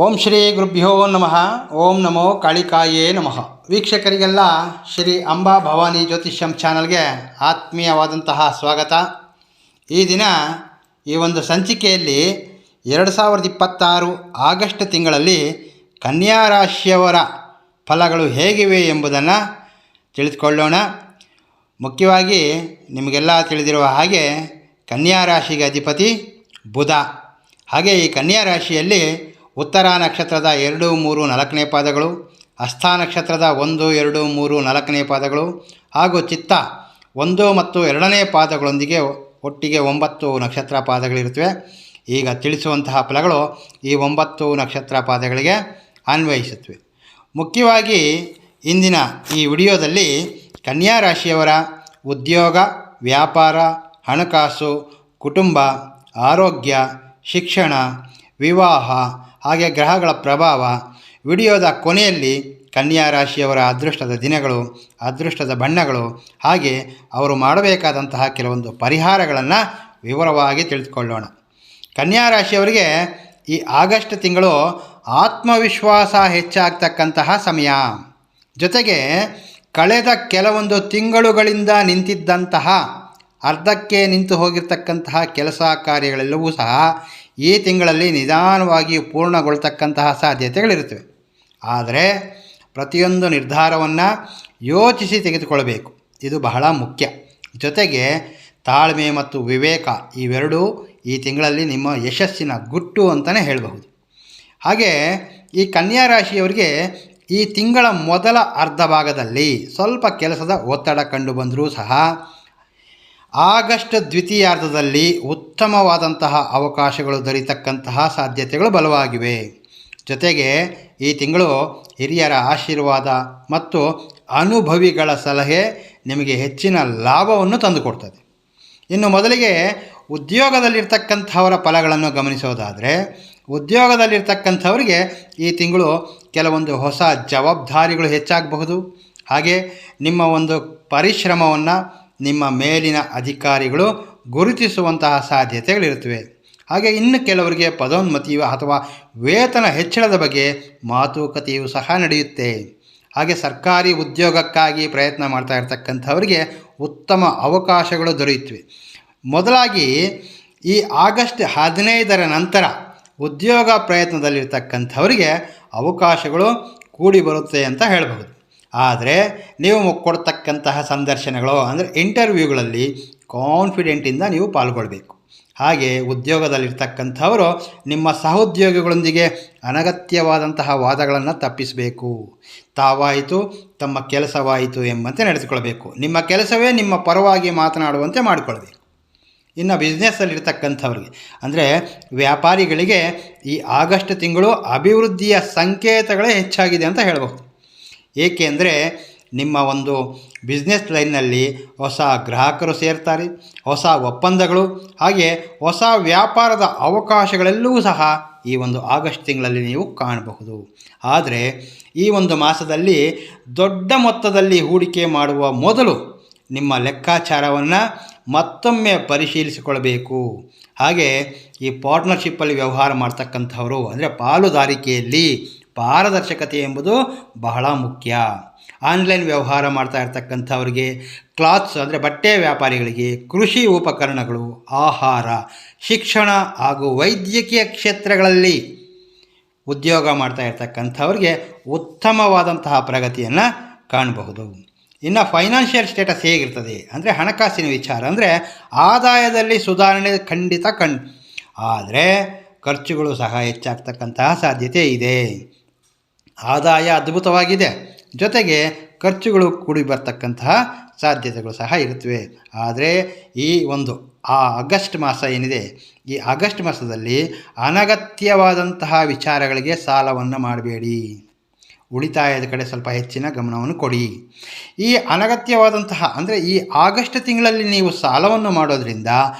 ಓಂ ಶ್ರೀ ಗುರುಭ್ಯೋ ನಮಃ. ಓಂ ನಮೋ ಕಾಳಿಕಾಯೇ ನಮಃ. ವೀಕ್ಷಕರಿಗೆಲ್ಲ ಶ್ರೀ ಅಂಬಾ ಭವಾನಿ ಜ್ಯೋತಿಷ್ಯಂ ಚಾನಲ್ಗೆ ಆತ್ಮೀಯವಾದಂತಹ ಸ್ವಾಗತ. ಈ ದಿನ ಈ ಒಂದು ಸಂಚಿಕೆಯಲ್ಲಿ 2026 ಆಗಸ್ಟ್ ತಿಂಗಳಲ್ಲಿ ಕನ್ಯಾ ರಾಶಿಯವರ ಫಲಗಳು ಹೇಗಿವೆ ಎಂಬುದನ್ನು ತಿಳಿದುಕೊಳ್ಳೋಣ. ಮುಖ್ಯವಾಗಿ ನಿಮಗೆಲ್ಲ ತಿಳಿದಿರುವ ಹಾಗೆ ಕನ್ಯಾ ರಾಶಿಗೆ ಅಧಿಪತಿ ಬುಧ. ಹಾಗೆ ಈ ಕನ್ಯಾ ರಾಶಿಯಲ್ಲಿ ಉತ್ತರ ನಕ್ಷತ್ರದ 2, 3, 4ನೇ ಪಾದಗಳು, ಹಸ್ತ ನಕ್ಷತ್ರದ 1, 2, 3, 4ನೇ ಪಾದಗಳು ಹಾಗೂ ಚಿತ್ತ 1 ಮತ್ತು 2ನೇ ಪಾದಗಳೊಂದಿಗೆ ಒಟ್ಟಿಗೆ 9 ನಕ್ಷತ್ರ ಪಾದಗಳಿರುತ್ತವೆ. ಈಗ ತಿಳಿಸುವಂತಹ ಫಲಗಳು ಈ 9 ನಕ್ಷತ್ರ ಪಾದಗಳಿಗೆ ಅನ್ವಯಿಸುತ್ತವೆ. ಮುಖ್ಯವಾಗಿ ಇಂದಿನ ಈ ವಿಡಿಯೋದಲ್ಲಿ ಕನ್ಯಾ ರಾಶಿಯವರ ಉದ್ಯೋಗ, ವ್ಯಾಪಾರ, ಹಣಕಾಸು, ಕುಟುಂಬ, ಆರೋಗ್ಯ, ಶಿಕ್ಷಣ, ವಿವಾಹ ಹಾಗೆ ಗ್ರಹಗಳ ಪ್ರಭಾವ, ವಿಡಿಯೋದ ಕೊನೆಯಲ್ಲಿ ಕನ್ಯಾ ರಾಶಿಯವರ ಅದೃಷ್ಟದ ದಿನಗಳು, ಅದೃಷ್ಟದ ಬಣ್ಣಗಳು, ಹಾಗೆ ಅವರು ಮಾಡಬೇಕಾದಂತಹ ಕೆಲವೊಂದು ಪರಿಹಾರಗಳನ್ನು ವಿವರವಾಗಿ ತಿಳಿದುಕೊಳ್ಳೋಣ. ಕನ್ಯಾ ರಾಶಿಯವರಿಗೆ ಈ ಆಗಸ್ಟ್ ತಿಂಗಳು ಆತ್ಮವಿಶ್ವಾಸ ಹೆಚ್ಚಾಗ್ತಕ್ಕಂತಹ ಸಮಯ. ಜೊತೆಗೆ ಕಳೆದ ಕೆಲವೊಂದು ತಿಂಗಳುಗಳಿಂದ ನಿಂತಿದ್ದಂತಹ, ಅರ್ಧಕ್ಕೆ ನಿಂತು ಹೋಗಿರ್ತಕ್ಕಂತಹ ಕೆಲಸ ಕಾರ್ಯಗಳೆಲ್ಲವೂ ಸಹ ಈ ತಿಂಗಳಲ್ಲಿ ನಿಧಾನವಾಗಿ ಪೂರ್ಣಗೊಳ್ತಕ್ಕಂತಹ ಸಾಧ್ಯತೆಗಳಿರುತ್ತವೆ. ಆದರೆ ಪ್ರತಿಯೊಂದು ನಿರ್ಧಾರವನ್ನು ಯೋಚಿಸಿ ತೆಗೆದುಕೊಳ್ಳಬೇಕು, ಇದು ಬಹಳ ಮುಖ್ಯ. ಜೊತೆಗೆ ತಾಳ್ಮೆ ಮತ್ತು ವಿವೇಕ ಇವೆರಡೂ ಈ ತಿಂಗಳಲ್ಲಿ ನಿಮ್ಮ ಯಶಸ್ಸಿನ ಗುಟ್ಟು ಅಂತಲೇ ಹೇಳಬಹುದು. ಹಾಗೆ ಈ ಕನ್ಯಾ ರಾಶಿಯವರಿಗೆ ಈ ತಿಂಗಳ ಮೊದಲ ಅರ್ಧ ಭಾಗದಲ್ಲಿ ಸ್ವಲ್ಪ ಕೆಲಸದ ಒತ್ತಡ ಕಂಡು ಬಂದರೂ ಸಹ ಆಗಸ್ಟ್ ದ್ವಿತೀಯಾರ್ಧದಲ್ಲಿ ಉತ್ತಮವಾದಂತಹ ಅವಕಾಶಗಳು ದೊರೆಯತಕ್ಕಂತಹ ಸಾಧ್ಯತೆಗಳು ಬಲವಾಗಿವೆ. ಜೊತೆಗೆ ಈ ತಿಂಗಳು ಹಿರಿಯರ ಆಶೀರ್ವಾದ ಮತ್ತು ಅನುಭವಿಗಳ ಸಲಹೆ ನಿಮಗೆ ಹೆಚ್ಚಿನ ಲಾಭವನ್ನು ತಂದುಕೊಡ್ತದೆ. ಇನ್ನು ಮೊದಲಿಗೆ ಉದ್ಯೋಗದಲ್ಲಿರ್ತಕ್ಕಂಥವರ ಫಲಗಳನ್ನು ಗಮನಿಸೋದಾದರೆ, ಉದ್ಯೋಗದಲ್ಲಿರ್ತಕ್ಕಂಥವರಿಗೆ ಈ ತಿಂಗಳು ಕೆಲವೊಂದು ಹೊಸ ಜವಾಬ್ದಾರಿಗಳು ಹೆಚ್ಚಾಗಬಹುದು. ಹಾಗೆ ನಿಮ್ಮ ಒಂದು ಪರಿಶ್ರಮವನ್ನು ನಿಮ್ಮ ಮೇಲಿನ ಅಧಿಕಾರಿಗಳು ಗುರುತಿಸುವಂತಹ ಸಾಧ್ಯತೆಗಳಿರುತ್ತವೆ. ಹಾಗೆ ಇನ್ನು ಕೆಲವರಿಗೆ ಪದೋನ್ನತಿಯು ಅಥವಾ ವೇತನ ಹೆಚ್ಚಳದ ಬಗ್ಗೆ ಮಾತುಕತೆಯೂ ಸಹ ನಡೆಯುತ್ತೆ. ಹಾಗೆ ಸರ್ಕಾರಿ ಉದ್ಯೋಗಕ್ಕಾಗಿ ಪ್ರಯತ್ನ ಮಾಡ್ತಾ ಇರ್ತಕ್ಕಂಥವರಿಗೆ ಉತ್ತಮ ಅವಕಾಶಗಳು ದೊರೆಯುತ್ತವೆ. ಮೊದಲಾಗಿ ಈ ಆಗಸ್ಟ್ 15ರ ನಂತರ ಉದ್ಯೋಗ ಪ್ರಯತ್ನದಲ್ಲಿರ್ತಕ್ಕಂಥವರಿಗೆ ಅವಕಾಶಗಳು ಕೂಡಿ ಬರುತ್ತೆ ಅಂತ ಹೇಳಬಹುದು. ಆದರೆ ನೀವು ಕೊಡ್ತಕ್ಕಂತಹ ಸಂದರ್ಶನಗಳು ಅಂದರೆ ಇಂಟರ್ವ್ಯೂಗಳಲ್ಲಿ ಕಾನ್ಫಿಡೆಂಟಿಂದ ನೀವು ಪಾಲ್ಗೊಳ್ಬೇಕು. ಹಾಗೆ ಉದ್ಯೋಗದಲ್ಲಿರ್ತಕ್ಕಂಥವರು ನಿಮ್ಮ ಸಹೋದ್ಯೋಗಿಗಳೊಂದಿಗೆ ಅನಗತ್ಯವಾದಂತಹ ವಾದಗಳನ್ನು ತಪ್ಪಿಸಬೇಕು. ತಾವಾಯಿತು ತಮ್ಮ ಕೆಲಸವಾಯಿತು ಎಂಬಂತೆ ನಡೆದುಕೊಳ್ಬೇಕು. ನಿಮ್ಮ ಕೆಲಸವೇ ನಿಮ್ಮ ಪರವಾಗಿ ಮಾತನಾಡುವಂತೆ ಮಾಡಿಕೊಳ್ಬೇಕು. ಇನ್ನು ಬಿಸ್ನೆಸ್ಸಲ್ಲಿರ್ತಕ್ಕಂಥವ್ರಿಗೆ ಅಂದರೆ ವ್ಯಾಪಾರಿಗಳಿಗೆ ಈ ಆಗಸ್ಟ್ ತಿಂಗಳು ಅಭಿವೃದ್ಧಿಯ ಸಂಕೇತಗಳೇ ಹೆಚ್ಚಾಗಿದೆ ಅಂತ ಹೇಳಬಹುದು. ಏಕೆಂದರೆ ನಿಮ್ಮ ಒಂದು ಬಿಸ್ನೆಸ್ ಲೈನ್ನಲ್ಲಿ ಹೊಸ ಗ್ರಾಹಕರು ಸೇರ್ತಾರೆ, ಹೊಸ ಒಪ್ಪಂದಗಳು, ಹಾಗೆ ಹೊಸ ವ್ಯಾಪಾರದ ಅವಕಾಶಗಳೆಲ್ಲವೂ ಸಹ ಈ ಒಂದು ಆಗಸ್ಟ್ ತಿಂಗಳಲ್ಲಿ ನೀವು ಕಾಣಬಹುದು. ಆದರೆ ಈ ಒಂದು ಮಾಸದಲ್ಲಿ ದೊಡ್ಡ ಮೊತ್ತದಲ್ಲಿ ಹೂಡಿಕೆ ಮಾಡುವ ಮೊದಲು ನಿಮ್ಮ ಲೆಕ್ಕಾಚಾರವನ್ನು ಮತ್ತೊಮ್ಮೆ ಪರಿಶೀಲಿಸಿಕೊಳ್ಳಬೇಕು. ಹಾಗೆ ಈ ಪಾರ್ಟ್ನರ್ಶಿಪ್ಪಲ್ಲಿ ವ್ಯವಹಾರ ಮಾಡ್ತಕ್ಕಂಥವರು ಅಂದರೆ ಪಾಲುದಾರಿಕೆಯಲ್ಲಿ ಪಾರದರ್ಶಕತೆ ಎಂಬುದು ಬಹಳ ಮುಖ್ಯ. ಆನ್ಲೈನ್ ವ್ಯವಹಾರ ಮಾಡ್ತಾ ಇರ್ತಕ್ಕಂಥವ್ರಿಗೆ, ಕ್ಲಾತ್ಸ್ ಅಂದರೆ ಬಟ್ಟೆ ವ್ಯಾಪಾರಿಗಳಿಗೆ, ಕೃಷಿ ಉಪಕರಣಗಳು, ಆಹಾರ, ಶಿಕ್ಷಣ ಹಾಗೂ ವೈದ್ಯಕೀಯ ಕ್ಷೇತ್ರಗಳಲ್ಲಿ ಉದ್ಯೋಗ ಮಾಡ್ತಾ ಇರ್ತಕ್ಕಂಥವ್ರಿಗೆ ಉತ್ತಮವಾದಂತಹ ಪ್ರಗತಿಯನ್ನು ಕಾಣಬಹುದು. ಇನ್ನು ಫೈನಾನ್ಷಿಯಲ್ ಸ್ಟೇಟಸ್ ಹೇಗಿರ್ತದೆ ಅಂದರೆ ಹಣಕಾಸಿನ ವಿಚಾರ ಅಂದರೆ ಆದಾಯದಲ್ಲಿ ಸುಧಾರಣೆ ಖಂಡಿತ ಆದರೆ ಖರ್ಚುಗಳು ಸಹ ಹೆಚ್ಚಾಗ್ತಕ್ಕಂತಹ ಸಾಧ್ಯತೆ ಇದೆ. ಆದಾಯ ಅದ್ಭುತವಾಗಿದೆ, ಜೊತೆಗೆ ಖರ್ಚುಗಳು ಕೂಡಿ ಬರ್ತಕ್ಕಂತಹ ಸಾಧ್ಯತೆಗಳು ಸಹ ಇರುತ್ತವೆ. ಆದರೆ ಈ ಒಂದು ಆಗಸ್ಟ್ ಮಾಸ ಏನಿದೆ, ಈ ಆಗಸ್ಟ್ ಮಾಸದಲ್ಲಿ ಅನಗತ್ಯವಾದಂತಹ ವಿಚಾರಗಳಿಗೆ ಸಾಲವನ್ನು ಮಾಡಬೇಡಿ. ಉಳಿತಾಯದ ಕಡೆ ಸ್ವಲ್ಪ ಹೆಚ್ಚಿನ ಗಮನವನ್ನು ಕೊಡಿ. ಈ ಅನಗತ್ಯವಾದಂತಹ ಅಂದರೆ ಈ ಆಗಸ್ಟ್ ತಿಂಗಳಲ್ಲಿ ನೀವು ಸಾಲವನ್ನು ಮಾಡೋದ್ರಿಂದ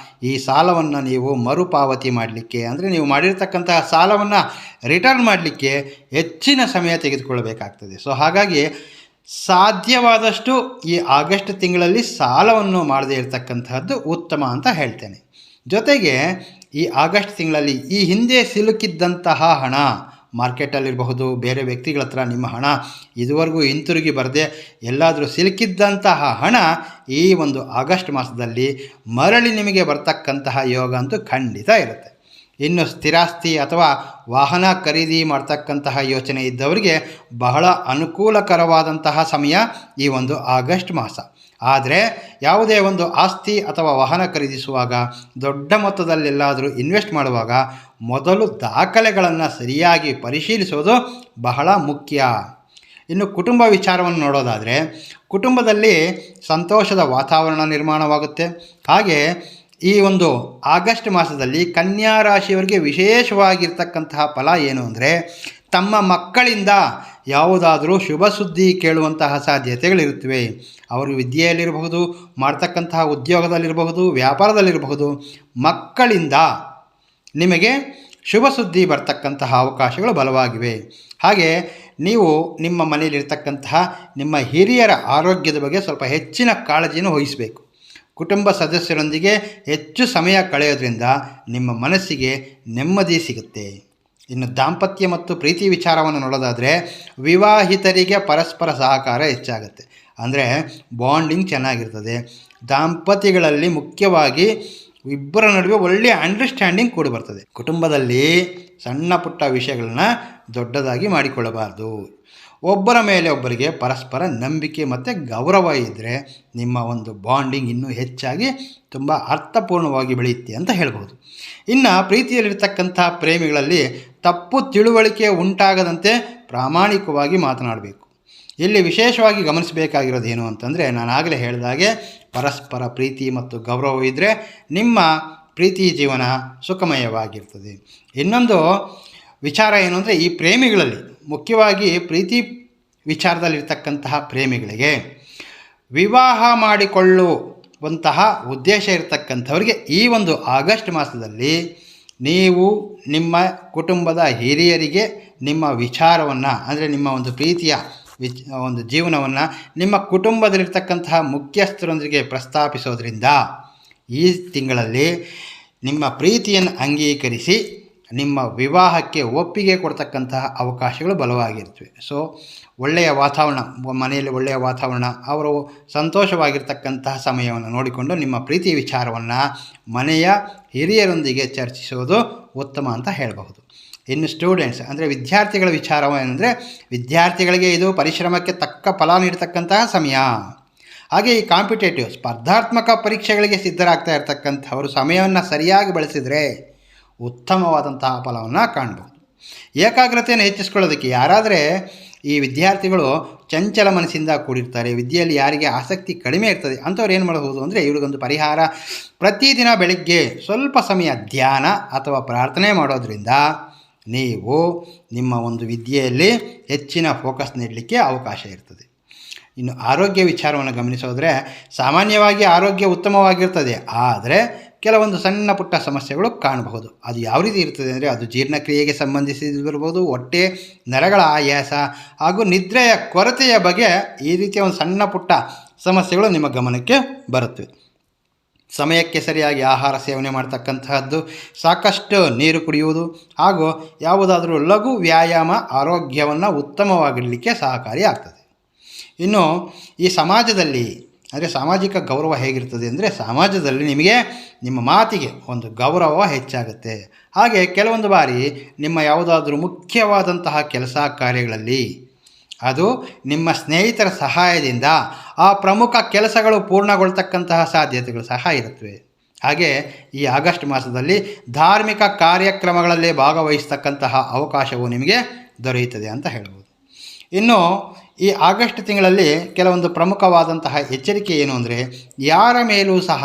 ಈ ಸಾಲವನ್ನು ನೀವು ಮರುಪಾವತಿ ಮಾಡಲಿಕ್ಕೆ ಅಂದರೆ ನೀವು ಮಾಡಿರ್ತಕ್ಕಂತಹ ಸಾಲವನ್ನು ರಿಟರ್ನ್ ಮಾಡಲಿಕ್ಕೆ ಹೆಚ್ಚಿನ ಸಮಯ ತೆಗೆದುಕೊಳ್ಳಬೇಕಾಗ್ತದೆ. ಸೊ ಹಾಗಾಗಿ ಸಾಧ್ಯವಾದಷ್ಟು ಈ ಆಗಸ್ಟ್ ತಿಂಗಳಲ್ಲಿ ಸಾಲವನ್ನು ಮಾಡದೇ ಇರತಕ್ಕಂತಹದ್ದು ಉತ್ತಮ ಅಂತ ಹೇಳ್ತೇನೆ. ಜೊತೆಗೆ ಈ ಆಗಸ್ಟ್ ತಿಂಗಳಲ್ಲಿ ಈ ಹಿಂದೆ ಸಿಲುಕಿದ್ದಂತಹ ಹಣ ಮಾರ್ಕೆಟಲ್ಲಿರಬಹುದು, ಬೇರೆ ವ್ಯಕ್ತಿಗಳ ಹತ್ರ ನಿಮ್ಮ ಹಣ ಇದುವರೆಗೂ ಹಿಂತಿರುಗಿ ಬರದೆ ಎಲ್ಲಾದರೂ ಸಿಲುಕಿದ್ದಂತಹ ಹಣ ಈ ಒಂದು ಆಗಸ್ಟ್ ಮಾಸದಲ್ಲಿ ಮರಳಿ ನಿಮಗೆ ಬರ್ತಕ್ಕಂತಹ ಯೋಗ ಅಂತೂ ಖಂಡಿತ ಇರುತ್ತೆ. ಇನ್ನು ಸ್ಥಿರಾಸ್ತಿ ಅಥವಾ ವಾಹನ ಖರೀದಿ ಮಾಡ್ತಕ್ಕಂತಹ ಯೋಚನೆ ಇದ್ದವರಿಗೆ ಬಹಳ ಅನುಕೂಲಕರವಾದಂತಹ ಸಮಯ ಈ ಒಂದು ಆಗಸ್ಟ್ ಮಾಸ. ಆದರೆ ಯಾವುದೇ ಒಂದು ಆಸ್ತಿ ಅಥವಾ ವಾಹನ ಖರೀದಿಸುವಾಗ, ದೊಡ್ಡ ಮೊತ್ತದಲ್ಲೆಲ್ಲಾದರೂ ಇನ್ವೆಸ್ಟ್ ಮಾಡುವಾಗ ಮೊದಲು ದಾಖಲೆಗಳನ್ನು ಸರಿಯಾಗಿ ಪರಿಶೀಲಿಸೋದು ಬಹಳ ಮುಖ್ಯ. ಇನ್ನು ಕುಟುಂಬ ವಿಚಾರವನ್ನು ನೋಡೋದಾದರೆ, ಕುಟುಂಬದಲ್ಲಿ ಸಂತೋಷದ ವಾತಾವರಣ ನಿರ್ಮಾಣವಾಗುತ್ತೆ. ಹಾಗೆ ಈ ಒಂದು ಆಗಸ್ಟ್ ಮಾಸದಲ್ಲಿ ಕನ್ಯಾ ರಾಶಿಯವರಿಗೆ ವಿಶೇಷವಾಗಿರ್ತಕ್ಕಂತಹ ಫಲ ಏನು ಅಂದರೆ, ತಮ್ಮ ಮಕ್ಕಳಿಂದ ಯಾವುದಾದರೂ ಶುಭ ಸುದ್ದಿ ಕೇಳುವಂತಹ ಸಾಧ್ಯತೆಗಳಿರುತ್ತವೆ. ಅವರು ವಿದ್ಯೆಯಲ್ಲಿರಬಹುದು, ಮಾಡ್ತಕ್ಕಂತಹ ಉದ್ಯೋಗದಲ್ಲಿರಬಹುದು, ವ್ಯಾಪಾರದಲ್ಲಿರಬಹುದು, ಮಕ್ಕಳಿಂದ ನಿಮಗೆ ಶುಭ ಸುದ್ದಿ ಬರ್ತಕ್ಕಂತಹ ಅವಕಾಶಗಳು ಬಲವಾಗಿವೆ. ಹಾಗೆ ನೀವು ನಿಮ್ಮ ಮನೆಯಲ್ಲಿರ್ತಕ್ಕಂತಹ ನಿಮ್ಮ ಹಿರಿಯರ ಆರೋಗ್ಯದ ಬಗ್ಗೆ ಸ್ವಲ್ಪ ಹೆಚ್ಚಿನ ಕಾಳಜಿಯನ್ನು ವಹಿಸಬೇಕು. ಕುಟುಂಬ ಸದಸ್ಯರೊಂದಿಗೆ ಹೆಚ್ಚು ಸಮಯ ಕಳೆಯೋದ್ರಿಂದ ನಿಮ್ಮ ಮನಸ್ಸಿಗೆ ನೆಮ್ಮದಿ ಸಿಗುತ್ತೆ. ಇನ್ನು ದಾಂಪತ್ಯ ಮತ್ತು ಪ್ರೀತಿ ವಿಚಾರವನ್ನು ನೋಡೋದಾದರೆ, ವಿವಾಹಿತರಿಗೆ ಪರಸ್ಪರ ಸಹಕಾರ ಹೆಚ್ಚಾಗುತ್ತೆ. ಅಂದರೆ ಬಾಂಡಿಂಗ್ ಚೆನ್ನಾಗಿರ್ತದೆ. ದಾಂಪತ್ಯಗಳಲ್ಲಿ ಮುಖ್ಯವಾಗಿ ಇಬ್ಬರ ನಡುವೆ ಒಳ್ಳೆಯ ಅಂಡರ್ಸ್ಟ್ಯಾಂಡಿಂಗ್ ಕೂಡಿ ಬರ್ತದೆ. ಕುಟುಂಬದಲ್ಲಿ ಸಣ್ಣ ಪುಟ್ಟ ವಿಷಯಗಳನ್ನ ದೊಡ್ಡದಾಗಿ ಮಾಡಿಕೊಳ್ಳಬಾರ್ದು. ಒಬ್ಬರ ಮೇಲೆ ಒಬ್ಬರಿಗೆ ಪರಸ್ಪರ ನಂಬಿಕೆ ಮತ್ತು ಗೌರವ ಇದ್ದರೆ ನಿಮ್ಮ ಒಂದು ಬಾಂಡಿಂಗ್ ಇನ್ನೂ ಹೆಚ್ಚಾಗಿ ತುಂಬ ಅರ್ಥಪೂರ್ಣವಾಗಿ ಬೆಳೆಯುತ್ತೆ ಅಂತ ಹೇಳ್ಬೋದು. ಇನ್ನು ಪ್ರೀತಿಯಲ್ಲಿರ್ತಕ್ಕಂಥ ಪ್ರೇಮಿಗಳಲ್ಲಿ ತಪ್ಪು ತಿಳುವಳಿಕೆ ಉಂಟಾಗದಂತೆ ಪ್ರಾಮಾಣಿಕವಾಗಿ ಮಾತನಾಡಬೇಕು. ಇಲ್ಲಿ ವಿಶೇಷವಾಗಿ ಗಮನಿಸಬೇಕಾಗಿರೋದು ಏನು ಅಂತಂದರೆ, ನಾನು ಆಗಲೇ ಹೇಳಿದಾಗೆ ಪರಸ್ಪರ ಪ್ರೀತಿ ಮತ್ತು ಗೌರವ ಇದ್ದರೆ ನಿಮ್ಮ ಪ್ರೀತಿ ಜೀವನ ಸುಖಮಯವಾಗಿರ್ತದೆ. ಇನ್ನೊಂದು ವಿಚಾರ ಏನು ಅಂದರೆ, ಈ ಪ್ರೇಮಿಗಳಲ್ಲಿ ಮುಖ್ಯವಾಗಿ ಪ್ರೀತಿ ವಿಚಾರದಲ್ಲಿರ್ತಕ್ಕಂತಹ ಪ್ರೇಮಿಗಳಿಗೆ ವಿವಾಹ ಮಾಡಿಕೊಳ್ಳುವಂತಹ ಉದ್ದೇಶ ಇರತಕ್ಕಂಥವರಿಗೆ ಈ ಒಂದು ಆಗಸ್ಟ್ ಮಾಸದಲ್ಲಿ ನೀವು ನಿಮ್ಮ ಕುಟುಂಬದ ಹಿರಿಯರಿಗೆ ನಿಮ್ಮ ವಿಚಾರವನ್ನು, ಅಂದರೆ ನಿಮ್ಮ ಒಂದು ಪ್ರೀತಿಯ ಒಂದು ಜೀವನವನ್ನು ನಿಮ್ಮ ಕುಟುಂಬದಲ್ಲಿರ್ತಕ್ಕಂತಹ ಮುಖ್ಯಸ್ಥರೊಂದಿಗೆ ಪ್ರಸ್ತಾಪಿಸೋದ್ರಿಂದ ಈ ತಿಂಗಳಲ್ಲಿ ನಿಮ್ಮ ಪ್ರೀತಿಯನ್ನು ಅಂಗೀಕರಿಸಿ ನಿಮ್ಮ ವಿವಾಹಕ್ಕೆ ಒಪ್ಪಿಗೆ ಕೊಡ್ತಕ್ಕಂತಹ ಅವಕಾಶಗಳು ಬಲವಾಗಿರ್ತವೆ. ಸೊ ಒಳ್ಳೆಯ ವಾತಾವರಣ, ಮನೆಯಲ್ಲಿ ಒಳ್ಳೆಯ ವಾತಾವರಣ, ಅವರು ಸಂತೋಷವಾಗಿರ್ತಕ್ಕಂತಹ ಸಮಯವನ್ನು ನೋಡಿಕೊಂಡು ನಿಮ್ಮ ಪ್ರೀತಿ ವಿಚಾರವನ್ನು ಮನೆಯ ಹಿರಿಯರೊಂದಿಗೆ ಚರ್ಚಿಸೋದು ಉತ್ತಮ ಅಂತ ಹೇಳಬಹುದು. ಇನ್ನು ಸ್ಟೂಡೆಂಟ್ಸ್ ಅಂದರೆ ವಿದ್ಯಾರ್ಥಿಗಳ ವಿಚಾರವೇನೆಂದರೆ, ವಿದ್ಯಾರ್ಥಿಗಳಿಗೆ ಇದು ಪರಿಶ್ರಮಕ್ಕೆ ತಕ್ಕ ಫಲ ನೀಡತಕ್ಕಂತಹ ಸಮಯ. ಹಾಗೆ ಈ ಕಾಂಪಿಟೇಟಿವ್ ಸ್ಪರ್ಧಾತ್ಮಕ ಪರೀಕ್ಷೆಗಳಿಗೆ ಸಿದ್ಧರಾಗ್ತಾ ಇರತಕ್ಕಂಥವರು ಸಮಯವನ್ನು ಸರಿಯಾಗಿ ಬಳಸಿದರೆ ಉತ್ತಮವಾದಂತಹ ಫಲವನ್ನು ಕಾಣಬಹುದು. ಏಕಾಗ್ರತೆಯನ್ನು ಹೆಚ್ಚಿಸ್ಕೊಳ್ಳೋದಕ್ಕೆ ಯಾರಾದರೆ ಈ ವಿದ್ಯಾರ್ಥಿಗಳು ಚಂಚಲ ಮನಸ್ಸಿಂದ ಕೂಡಿರ್ತಾರೆ, ವಿದ್ಯೆಯಲ್ಲಿ ಯಾರಿಗೆ ಆಸಕ್ತಿ ಕಡಿಮೆ ಇರ್ತದೆ ಅಂಥವ್ರು ಏನು ಮಾಡಬಹುದು ಅಂದರೆ, ಇವ್ರಿಗೊಂದು ಪರಿಹಾರ, ಪ್ರತಿದಿನ ಬೆಳಗ್ಗೆ ಸ್ವಲ್ಪ ಸಮಯ ಧ್ಯಾನ ಅಥವಾ ಪ್ರಾರ್ಥನೆ ಮಾಡೋದ್ರಿಂದ ನೀವು ನಿಮ್ಮ ಒಂದು ವಿದ್ಯೆಯಲ್ಲಿ ಹೆಚ್ಚಿನ ಫೋಕಸ್ ನೀಡಲಿಕ್ಕೆ ಅವಕಾಶ ಇರ್ತದೆ. ಇನ್ನು ಆರೋಗ್ಯ ವಿಚಾರವನ್ನು ಗಮನಿಸೋದ್ರೆ, ಸಾಮಾನ್ಯವಾಗಿ ಆರೋಗ್ಯ ಉತ್ತಮವಾಗಿರ್ತದೆ, ಆದರೆ ಕೆಲವೊಂದು ಸಣ್ಣ ಪುಟ್ಟ ಸಮಸ್ಯೆಗಳು ಕಾಣಬಹುದು. ಅದು ಯಾವ ರೀತಿ ಇರ್ತದೆ ಅಂದರೆ, ಅದು ಜೀರ್ಣಕ್ರಿಯೆಗೆ ಸಂಬಂಧಿಸಿದಿರ್ಬೋದು, ಹೊಟ್ಟೆ ನರಗಳ ಆಯಾಸ ಹಾಗೂ ನಿದ್ರೆಯ ಕೊರತೆಯ ಬಗ್ಗೆ ಈ ರೀತಿಯ ಒಂದು ಸಣ್ಣ ಪುಟ್ಟ ಸಮಸ್ಯೆಗಳು ನಿಮ್ಮ ಗಮನಕ್ಕೆ ಬರುತ್ತವೆ. ಸಮಯಕ್ಕೆ ಸರಿಯಾಗಿ ಆಹಾರ ಸೇವನೆ ಮಾಡ್ತಕ್ಕಂತಹದ್ದು, ಸಾಕಷ್ಟು ನೀರು ಕುಡಿಯುವುದು ಹಾಗೂ ಯಾವುದಾದರೂ ಲಘು ವ್ಯಾಯಾಮ ಆರೋಗ್ಯವನ್ನು ಉತ್ತಮವಾಗಿಡಲಿಕ್ಕೆ ಸಹಕಾರಿಯಾಗ್ತದೆ. ಇನ್ನು ಈ ಸಮಾಜದಲ್ಲಿ ಅಂದರೆ ಸಾಮಾಜಿಕ ಗೌರವ ಹೇಗಿರ್ತದೆ ಅಂದರೆ, ಸಮಾಜದಲ್ಲಿ ನಿಮಗೆ ನಿಮ್ಮ ಮಾತಿಗೆ ಒಂದು ಗೌರವ ಹೆಚ್ಚಾಗುತ್ತೆ. ಹಾಗೆ ಕೆಲವೊಂದು ಬಾರಿ ನಿಮ್ಮ ಯಾವುದಾದ್ರೂ ಮುಖ್ಯವಾದಂತಹ ಕೆಲಸ ಕಾರ್ಯಗಳಲ್ಲಿ ಅದು ನಿಮ್ಮ ಸ್ನೇಹಿತರ ಸಹಾಯದಿಂದ ಆ ಪ್ರಮುಖ ಕೆಲಸಗಳು ಪೂರ್ಣಗೊಳ್ತಕ್ಕಂತಹ ಸಾಧ್ಯತೆಗಳು ಸಹ ಇರುತ್ತವೆ. ಹಾಗೆ ಈ ಆಗಸ್ಟ್ ಮಾಸದಲ್ಲಿ ಧಾರ್ಮಿಕ ಕಾರ್ಯಕ್ರಮಗಳಲ್ಲಿ ಭಾಗವಹಿಸ್ತಕ್ಕಂತಹ ಅವಕಾಶವು ನಿಮಗೆ ದೊರೆಯುತ್ತದೆ ಅಂತ ಹೇಳ್ಬೋದು. ಇನ್ನು ಈ ಆಗಸ್ಟ್ ತಿಂಗಳಲ್ಲಿ ಕೆಲವೊಂದು ಪ್ರಮುಖವಾದಂತಹ ಎಚ್ಚರಿಕೆ ಏನು ಅಂದರೆ, ಯಾರ ಮೇಲೂ ಸಹ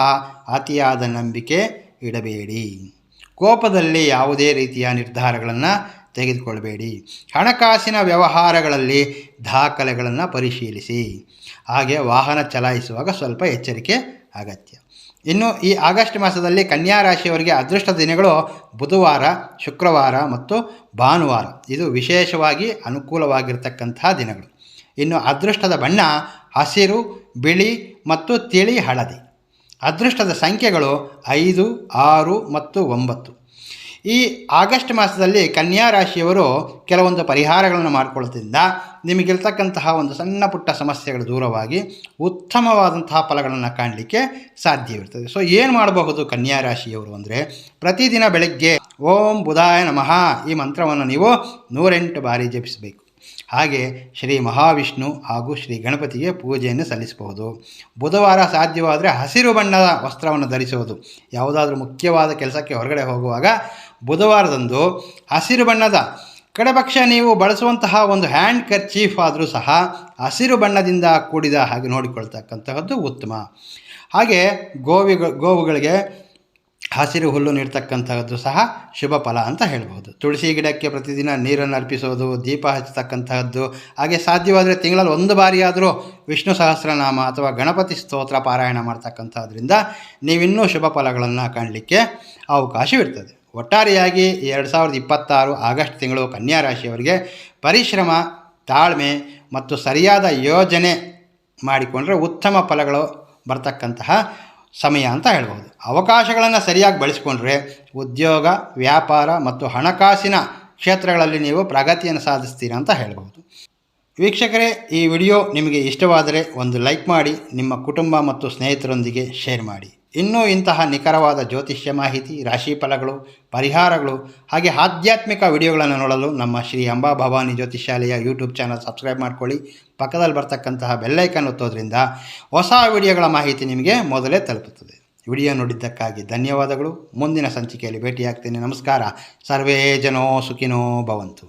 ಅತಿಯಾದ ನಂಬಿಕೆ ಇಡಬೇಡಿ. ಕೋಪದಲ್ಲಿ ಯಾವುದೇ ರೀತಿಯ ನಿರ್ಧಾರಗಳನ್ನು ತೆಗೆದುಕೊಳ್ಳಬೇಡಿ. ಹಣಕಾಸಿನ ವ್ಯವಹಾರಗಳಲ್ಲಿ ದಾಖಲೆಗಳನ್ನು ಪರಿಶೀಲಿಸಿ. ಹಾಗೆ ವಾಹನ ಚಲಾಯಿಸುವಾಗ ಸ್ವಲ್ಪ ಎಚ್ಚರಿಕೆ ಅಗತ್ಯ. ಇನ್ನು ಈ ಆಗಸ್ಟ್ ಮಾಸದಲ್ಲಿ ಕನ್ಯಾ ರಾಶಿಯವರಿಗೆ ಅದೃಷ್ಟ ದಿನಗಳು ಬುಧವಾರ, ಶುಕ್ರವಾರ ಮತ್ತು ಭಾನುವಾರ. ಇದು ವಿಶೇಷವಾಗಿ ಅನುಕೂಲವಾಗಿರ್ತಕ್ಕಂತಹ ದಿನಗಳು. ಇನ್ನು ಅದೃಷ್ಟದ ಬಣ್ಣ ಹಸಿರು, ಬಿಳಿ ಮತ್ತು ತಿಳಿ ಹಳದಿ. ಅದೃಷ್ಟದ ಸಂಖ್ಯೆಗಳು 5, 6 ಮತ್ತು 9. ಈ ಆಗಸ್ಟ್ ಮಾಸದಲ್ಲಿ ಕನ್ಯಾ ರಾಶಿಯವರು ಕೆಲವೊಂದು ಪರಿಹಾರಗಳನ್ನು ಮಾಡಿಕೊಳ್ಳೋದ್ರಿಂದ ನಿಮಗಿರ್ತಕ್ಕಂತಹ ಒಂದು ಸಣ್ಣ ಪುಟ್ಟ ಸಮಸ್ಯೆಗಳು ದೂರವಾಗಿ ಉತ್ತಮವಾದಂತಹ ಫಲಗಳನ್ನು ಕಾಣಲಿಕ್ಕೆ ಸಾಧ್ಯವಿರ್ತದೆ. ಸೊ ಏನು ಮಾಡಬಹುದು ಕನ್ಯಾ ರಾಶಿಯವರು ಅಂದರೆ, ಪ್ರತಿದಿನ ಬೆಳಗ್ಗೆ ಓಂ ಬುಧಾಯ ನಮಃ ಈ ಮಂತ್ರವನ್ನು ನೀವು 108 ಬಾರಿ ಜಪಿಸಬೇಕು. ಹಾಗೆ ಶ್ರೀ ಮಹಾವಿಷ್ಣು ಹಾಗೂ ಶ್ರೀ ಗಣಪತಿಗೆ ಪೂಜೆಯನ್ನು ಸಲ್ಲಿಸಬಹುದು. ಬುಧವಾರ ಸಾಧ್ಯವಾದರೆ ಹಸಿರು ಬಣ್ಣದ ವಸ್ತ್ರವನ್ನು ಧರಿಸುವುದು. ಯಾವುದಾದ್ರೂ ಮುಖ್ಯವಾದ ಕೆಲಸಕ್ಕೆ ಹೊರಗಡೆ ಹೋಗುವಾಗ ಬುಧವಾರದಂದು ಹಸಿರು ಬಣ್ಣದ, ಕಡೆಪಕ್ಷ ನೀವು ಬಳಸುವಂತಹ ಒಂದು ಹ್ಯಾಂಡ್ ಕರ್ಚೀಫ್ ಆದರೂ ಸಹ ಹಸಿರು ಬಣ್ಣದಿಂದ ಕೂಡಿದ ಹಾಗೆ ನೋಡಿಕೊಳ್ತಕ್ಕಂತಹದ್ದು ಉತ್ತಮ. ಹಾಗೆ ಗೋವುಗಳಿಗೆ ಹಸಿರು ಹುಲ್ಲು ನೀಡ್ತಕ್ಕಂತಹದ್ದು ಸಹ ಶುಭ ಫಲ ಅಂತ ಹೇಳ್ಬೋದು. ತುಳಸಿ ಗಿಡಕ್ಕೆ ಪ್ರತಿದಿನ ನೀರನ್ನು ಅರ್ಪಿಸೋದು, ದೀಪ ಹಚ್ಚತಕ್ಕಂತಹದ್ದು, ಹಾಗೆ ಸಾಧ್ಯವಾದರೆ ತಿಂಗಳಲ್ಲಿ 1 ಬಾರಿಯಾದರೂ ವಿಷ್ಣು ಸಹಸ್ರನಾಮ ಅಥವಾ ಗಣಪತಿ ಸ್ತೋತ್ರ ಪಾರಾಯಣ ಮಾಡ್ತಕ್ಕಂಥದ್ರಿಂದ ನೀವಿನ್ನೂ ಶುಭ ಫಲಗಳನ್ನು ಕಾಣಲಿಕ್ಕೆ ಅವಕಾಶವಿರ್ತದೆ. ಒಟ್ಟಾರೆಯಾಗಿ 2026 ಆಗಸ್ಟ್ ತಿಂಗಳು ಕನ್ಯಾ ರಾಶಿಯವರಿಗೆ ಪರಿಶ್ರಮ, ತಾಳ್ಮೆ ಮತ್ತು ಸರಿಯಾದ ಯೋಜನೆ ಮಾಡಿಕೊಂಡ್ರೆ ಉತ್ತಮ ಫಲಗಳು ಬರ್ತಕ್ಕಂತಹ ಸಮಯ ಅಂತ ಹೇಳ್ಬೋದು. ಅವಕಾಶಗಳನ್ನು ಸರಿಯಾಗಿ ಬಳಸಿಕೊಂಡ್ರೆ ಉದ್ಯೋಗ, ವ್ಯಾಪಾರ ಮತ್ತು ಹಣಕಾಸಿನ ಕ್ಷೇತ್ರಗಳಲ್ಲಿ ನೀವು ಪ್ರಗತಿಯನ್ನು ಸಾಧಿಸ್ತೀರಾ ಅಂತ ಹೇಳ್ಬೋದು. ವೀಕ್ಷಕರೇ, ಈ ವಿಡಿಯೋ ನಿಮಗೆ ಇಷ್ಟವಾದರೆ ಒಂದು ಲೈಕ್ ಮಾಡಿ, ನಿಮ್ಮ ಕುಟುಂಬ ಮತ್ತು ಸ್ನೇಹಿತರೊಂದಿಗೆ ಶೇರ್ ಮಾಡಿ. ಇನ್ನೂ ಇಂತಹ ನಿಖರವಾದ ಜ್ಯೋತಿಷ್ಯ ಮಾಹಿತಿ, ರಾಶಿ ಫಲಗಳು, ಪರಿಹಾರಗಳು ಹಾಗೆ ಆಧ್ಯಾತ್ಮಿಕ ವಿಡಿಯೋಗಳನ್ನು ನೋಡಲು ನಮ್ಮ ಶ್ರೀ ಅಂಬಾ ಭವಾನಿ ಜ್ಯೋತಿಷ್ಯಾಲಯ ಯೂಟ್ಯೂಬ್ ಚಾನಲ್ ಸಬ್ಸ್ಕ್ರೈಬ್ ಮಾಡ್ಕೊಳ್ಳಿ. ಪಕ್ಕದಲ್ಲಿ ಬರ್ತಕ್ಕಂತಹ ಬೆಲ್ಲೈಕನ್ ಒತ್ತೋದ್ರಿಂದ ಹೊಸ ವಿಡಿಯೋಗಳ ಮಾಹಿತಿ ನಿಮಗೆ ಮೊದಲೇ ತಲುಪುತ್ತದೆ. ವಿಡಿಯೋ ನೋಡಿದ್ದಕ್ಕಾಗಿ ಧನ್ಯವಾದಗಳು. ಮುಂದಿನ ಸಂಚಿಕೆಯಲ್ಲಿ ಭೇಟಿಯಾಗ್ತೇನೆ. ನಮಸ್ಕಾರ. ಸರ್ವೇ ಜನೋ ಸುಖಿನೋ ಭವಂತು.